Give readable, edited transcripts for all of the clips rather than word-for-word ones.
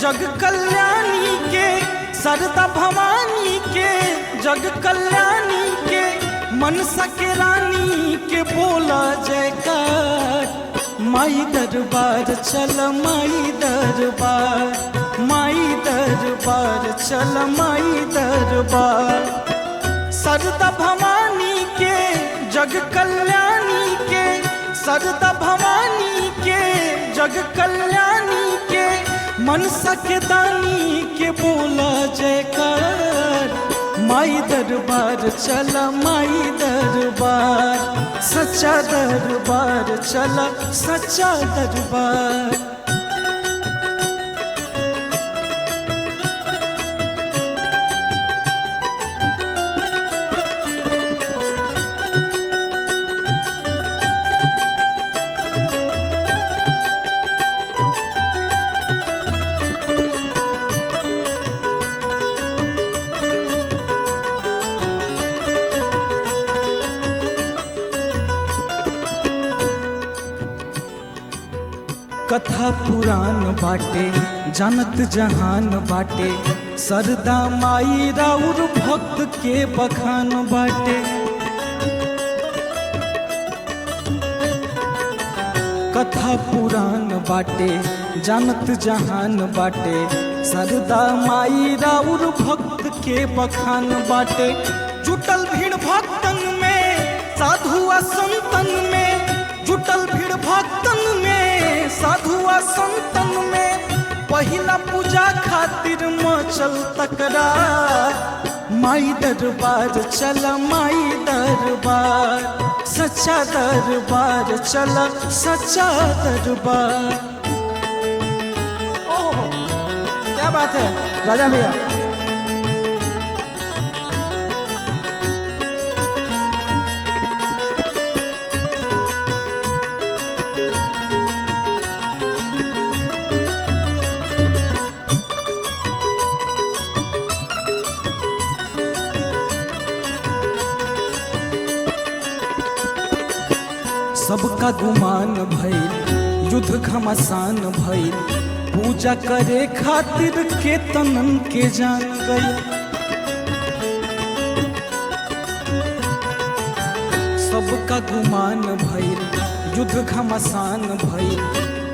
जग कल्याणी के, सरदा भवानी के जग कल्याणी के, मनसा के रानी के बोला जयकार। माई दरबार चल माई दरबार, माई दरबार चल माई दरबार। सरदा भवानी के जग कल्याणी के, सरदा भवानी के जग कल्याणी के, मनसा के दानी के बोला जयकार। माई दरबार चला माई दरबार, सच्चा दरबार चला सच्चा दरबार। कथा पुराण बाटे जानत जहान बाटे, सरदा माई राउर भक्त के बखान बाटे। कथा पुराण बाटे जानत जहान बाटे, सरदा माई राउर भक्त के बखान बाटे। जुटल भीड़ भक्तन में साधु संतन में, जुटल भीड़ भक्तन में साधु संतन में, पहिला पूजा खातिर मचल तकरार। माई दरबार चल माई दरबार, सच्चा दरबार चल सच्चा दरबार। ओह क्या बात है राजा भैया। सबका गुमान भइल युद्ध घमासान भइल, पूजा करे खातिर केतनन के जान गई। सबका गुमान भइल युद्ध घमासान भइल,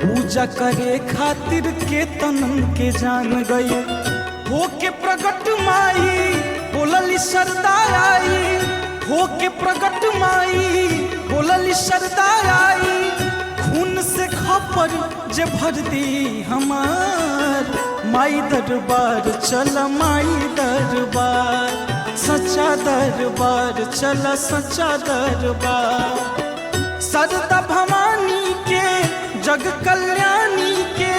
पूजा करे खातिर केतनन के जान गई। होके प्रगट माई बोलली सरदा आई, होके प्रगट माई बोलली सरदा आई। खून से खपर जे भर दी हमार, माई दरबार चल माई दरबार, सच्चा दरबार चल सच्चा दरबार। सरदा भवानी के जग कल्याणी के,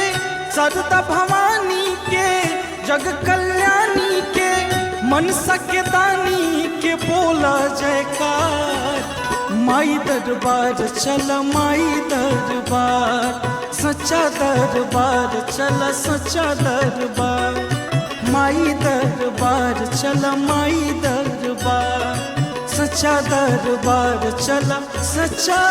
सरदा भवानी के जग कल्याणी के, मनसा के दानी के बोला जयकार। माई दरबार चल माई दरबार, सच्चा दरबार चल सच्चा दरबार। माई दरबार चल माई दरबार, सच्चा दरबार चल सच्चा